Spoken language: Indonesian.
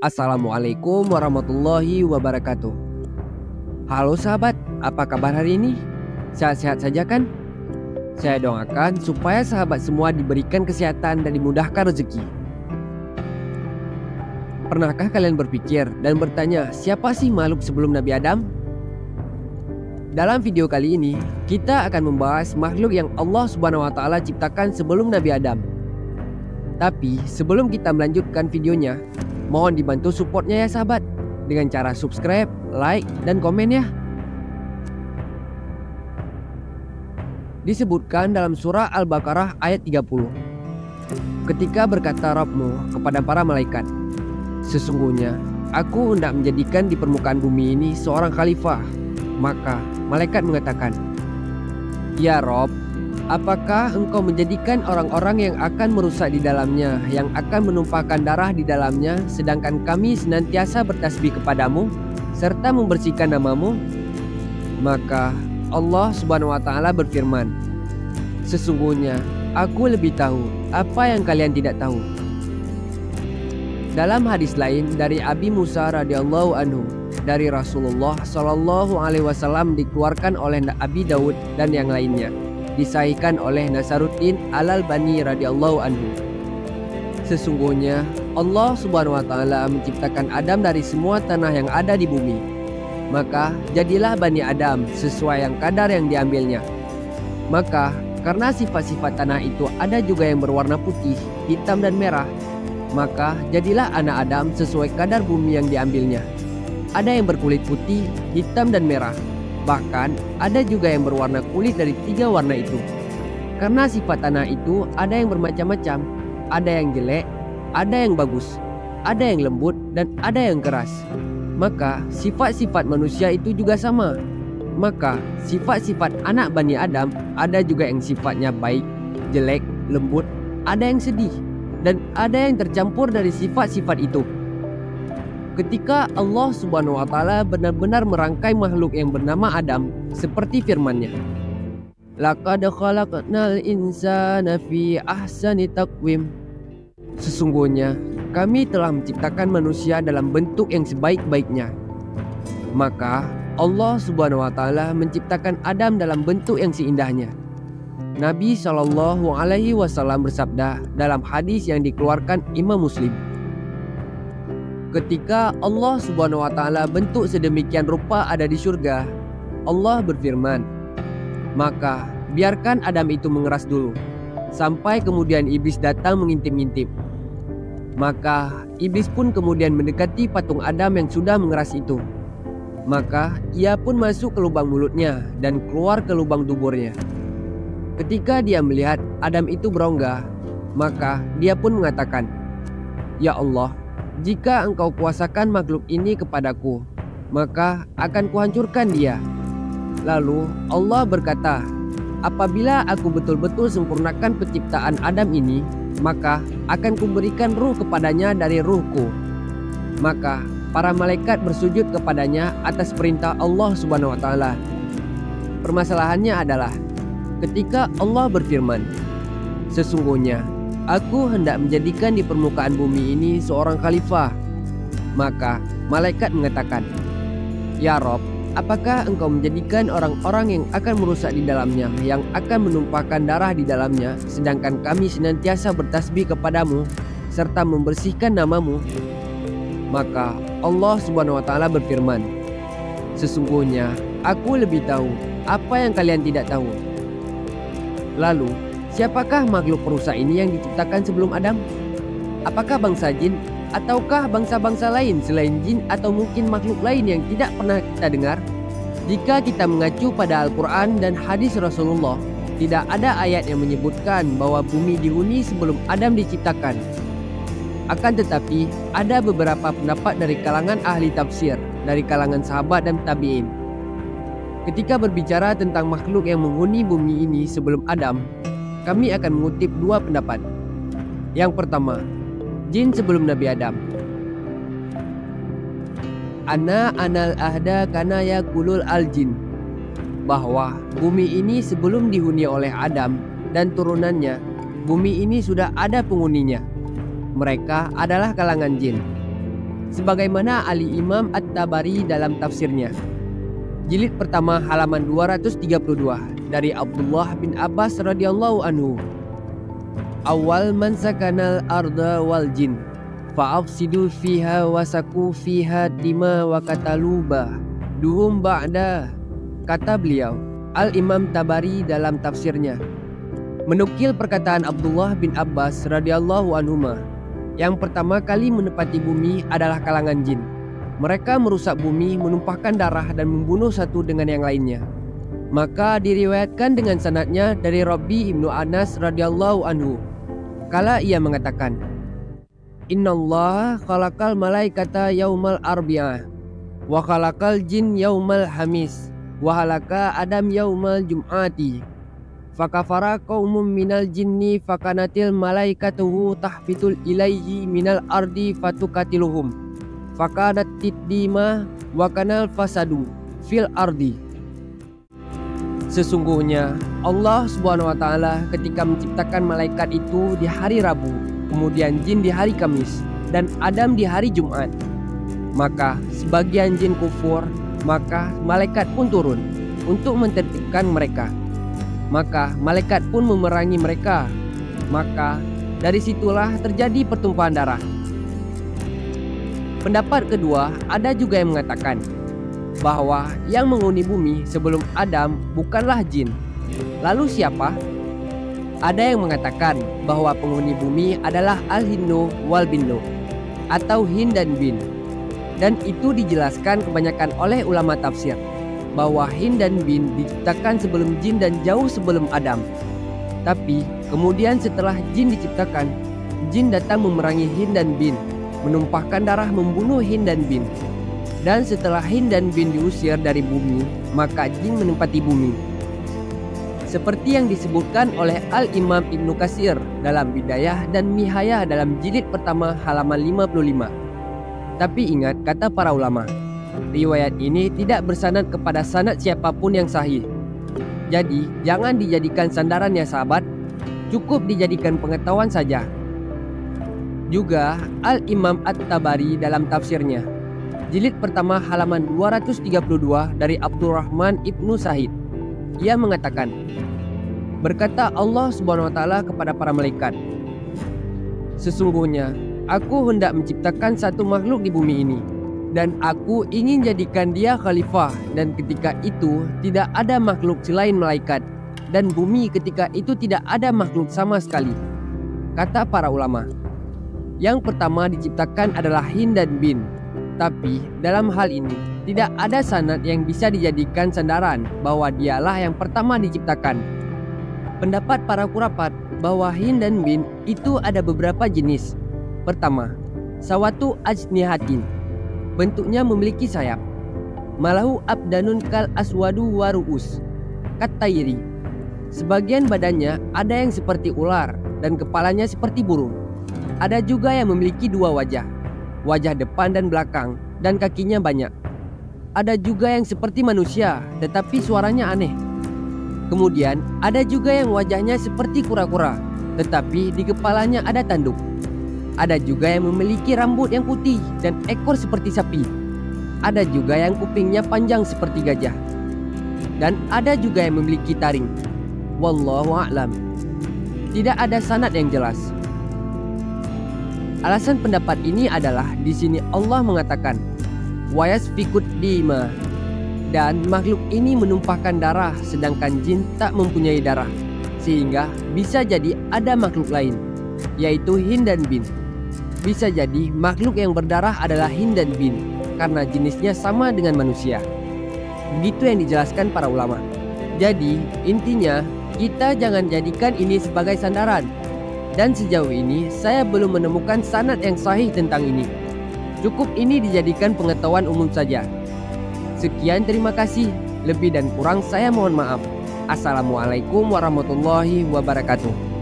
Assalamualaikum warahmatullahi wabarakatuh. Halo sahabat, apa kabar hari ini? Sehat-sehat saja kan? Saya doakan supaya sahabat semua diberikan kesehatan dan dimudahkan rezeki. Pernahkah kalian berpikir dan bertanya, siapa sih makhluk sebelum Nabi Adam? Dalam video kali ini, kita akan membahas makhluk yang Allah Subhanahu wa Ta'ala ciptakan sebelum Nabi Adam. Tapi sebelum kita melanjutkan videonya, mohon dibantu supportnya ya sahabat, dengan cara subscribe, like, dan komen ya. Disebutkan dalam surah Al-Baqarah ayat 30. Ketika berkata Rabbmu kepada para malaikat, sesungguhnya aku hendak menjadikan di permukaan bumi ini seorang khalifah. Maka malaikat mengatakan, ya Rabb, apakah engkau menjadikan orang-orang yang akan merusak di dalamnya, yang akan menumpahkan darah di dalamnya, sedangkan kami senantiasa bertasbih kepadamu, serta membersihkan namamu? Maka Allah Subhanahu wa Ta'ala berfirman, sesungguhnya aku lebih tahu apa yang kalian tidak tahu. Dalam hadis lain dari Abi Musa radhiyallahu anhu, dari Rasulullah Shallallahu alaihi wasallam, dikeluarkan oleh Abi Daud dan yang lainnya, disahihkan oleh Nasaruddin Al-Albani radhiyallahu anhu. Sesungguhnya Allah Subhanahu wa Ta'ala menciptakan Adam dari semua tanah yang ada di bumi. Maka jadilah Bani Adam sesuai yang kadar yang diambilnya. Maka karena sifat-sifat tanah itu ada juga yang berwarna putih, hitam dan merah, maka jadilah anak Adam sesuai kadar bumi yang diambilnya. Ada yang berkulit putih, hitam dan merah. Bahkan ada juga yang berwarna kulit dari 3 warna itu. Karena sifat tanah itu ada yang bermacam-macam. Ada yang jelek, ada yang bagus, ada yang lembut, dan ada yang keras. Maka sifat-sifat manusia itu juga sama. Maka sifat-sifat anak Bani Adam ada juga yang sifatnya baik, jelek, lembut, ada yang sedih, dan ada yang tercampur dari sifat-sifat itu. Ketika Allah Subhanahu wa Ta'ala benar-benar merangkai makhluk yang bernama Adam seperti firman-Nya, laqad khalaqnal insana fi ahsani taqwim. Sesungguhnya kami telah menciptakan manusia dalam bentuk yang sebaik-baiknya. Maka Allah Subhanahu wa Ta'ala menciptakan Adam dalam bentuk yang seindahnya. Nabi Shallallahu alaihi wasallam bersabda dalam hadis yang dikeluarkan Imam Muslim, ketika Allah Subhanahu wa Ta'ala bentuk sedemikian rupa ada di surga, Allah berfirman, maka biarkan Adam itu mengeras dulu, sampai kemudian iblis datang mengintip-ngintip. Maka iblis pun kemudian mendekati patung Adam yang sudah mengeras itu. Maka ia pun masuk ke lubang mulutnya dan keluar ke lubang duburnya. Ketika dia melihat Adam itu berongga, maka dia pun mengatakan, ya Allah, jika engkau kuasakan makhluk ini kepadaku, maka akan kuhancurkan dia. Lalu Allah berkata, apabila aku betul-betul sempurnakan penciptaan Adam ini, maka akan kuberikan ruh kepadanya dari ruhku. Maka para malaikat bersujud kepadanya atas perintah Allah Subhanahu wa Ta'ala. Permasalahannya adalah ketika Allah berfirman, sesungguhnya aku hendak menjadikan di permukaan bumi ini seorang khalifah. Maka malaikat mengatakan, ya Rob, apakah engkau menjadikan orang-orang yang akan merusak di dalamnya, yang akan menumpahkan darah di dalamnya, sedangkan kami senantiasa bertasbih kepadamu serta membersihkan namamu? Maka Allah Subhanahu wa Ta'ala berfirman, sesungguhnya aku lebih tahu apa yang kalian tidak tahu. Lalu siapakah makhluk perusak ini yang diciptakan sebelum Adam? Apakah bangsa jin ataukah bangsa-bangsa lain selain jin, atau mungkin makhluk lain yang tidak pernah kita dengar? Jika kita mengacu pada Al-Quran dan hadis Rasulullah, tidak ada ayat yang menyebutkan bahwa bumi dihuni sebelum Adam diciptakan. Akan tetapi ada beberapa pendapat dari kalangan ahli tafsir, dari kalangan sahabat dan tabi'in. Ketika berbicara tentang makhluk yang menghuni bumi ini sebelum Adam, kami akan mengutip 2 pendapat. Yang pertama, jin sebelum Nabi Adam. Anal ahda kana yakulul al jin, bahwa bumi ini sebelum dihuni oleh Adam dan turunannya, bumi ini sudah ada penghuninya. Mereka adalah kalangan jin. sebagaimana Al-Imam At-Tabari dalam tafsirnya. Jilid pertama halaman 232 dari Abdullah bin Abbas radhiyallahu anhu. Awal man sakanal arda wal jin fa'afsidu fiha wasaku fiha tima wa kataluba duhum ba'da. Kata beliau, Al-Imam Tabari dalam tafsirnya, menukil perkataan Abdullah bin Abbas radhiyallahu anhuma, yang pertama kali menepati bumi adalah kalangan jin. Mereka merusak bumi, menumpahkan darah dan membunuh satu dengan yang lainnya. Maka diriwayatkan dengan sanadnya dari Rabi ibnu Anas radhiyallahu anhu, kala ia mengatakan, Innallaha khalaqal malaikata yaumal arbi'ah wa khalaqal jin yaumal hamis wa halaka Adam yaumal jum'ati fakafara qaumun minal jinni fakanatil malaikatuhu tahfitul ilaihi minal ardi fatukatiluhum fakanat tiddima wa kanal fasadu fil ardi. Sesungguhnya Allah Subhanahu wa taala ketika menciptakan malaikat itu di hari Rabu, kemudian jin di hari Kamis, dan Adam di hari Jumat, maka sebagian jin kufur, maka malaikat pun turun untuk mentertibkan mereka. Maka malaikat pun memerangi mereka. Maka dari situlah terjadi pertumpahan darah. Pendapat kedua, ada juga yang mengatakan bahwa yang menghuni bumi sebelum Adam bukanlah jin. Lalu siapa? Ada yang mengatakan bahwa penghuni bumi adalah al-hinnu wal binnu atau hin dan bin. Dan itu dijelaskan kebanyakan oleh ulama tafsir bahwa hin dan bin diciptakan sebelum jin dan jauh sebelum Adam. Tapi kemudian setelah jin diciptakan, jin datang memerangi hin dan bin, menumpahkan darah membunuh hin dan bin. Dan setelah hin dan bin diusir dari bumi, maka jin menempati bumi. Seperti yang disebutkan oleh Al-Imam Ibnu Katsir dalam Bidayah dan Nihayah dalam jilid pertama halaman 55. Tapi ingat kata para ulama, riwayat ini tidak bersanad kepada sanad siapapun yang sahih. Jadi jangan dijadikan sandaran ya sahabat, cukup dijadikan pengetahuan saja. Juga Al-Imam At-Tabari dalam tafsirnya, jilid pertama halaman 232 dari Abdurrahman ibnu Sahid, ia mengatakan, berkata Allah Subhanahu wa taala kepada para malaikat, sesungguhnya aku hendak menciptakan satu makhluk di bumi ini, dan aku ingin jadikan dia khalifah, dan ketika itu tidak ada makhluk selain malaikat, dan bumi ketika itu tidak ada makhluk sama sekali. Kata para ulama, yang pertama diciptakan adalah hin dan bin. Tapi dalam hal ini tidak ada sanad yang bisa dijadikan sandaran bahwa dialah yang pertama diciptakan. Pendapat para kurapat bahwa hin dan bin itu ada beberapa jenis. Pertama, sawatu ajnihatin, bentuknya memiliki sayap. Malahu abdanun kal aswadu waruus, katairi, sebagian badannya ada yang seperti ular dan kepalanya seperti burung. Ada juga yang memiliki dua wajah, wajah depan dan belakang, dan kakinya banyak. Ada juga yang seperti manusia tetapi suaranya aneh. Kemudian ada juga yang wajahnya seperti kura-kura tetapi di kepalanya ada tanduk. Ada juga yang memiliki rambut yang putih dan ekor seperti sapi. Ada juga yang kupingnya panjang seperti gajah. Dan ada juga yang memiliki taring. Wallahu a'lam. Tidak ada sanad yang jelas. Alasan pendapat ini adalah di sini Allah mengatakan wayasfikut dima, dan makhluk ini menumpahkan darah sedangkan jin tak mempunyai darah, sehingga bisa jadi ada makhluk lain, yaitu hin dan bin. Bisa jadi makhluk yang berdarah adalah hin dan bin karena jenisnya sama dengan manusia. Begitu yang dijelaskan para ulama. Jadi intinya kita jangan jadikan ini sebagai sandaran. Dan sejauh ini saya belum menemukan sanad yang sahih tentang ini. Cukup ini dijadikan pengetahuan umum saja. Sekian, terima kasih. Lebih dan kurang saya mohon maaf. Assalamualaikum warahmatullahi wabarakatuh.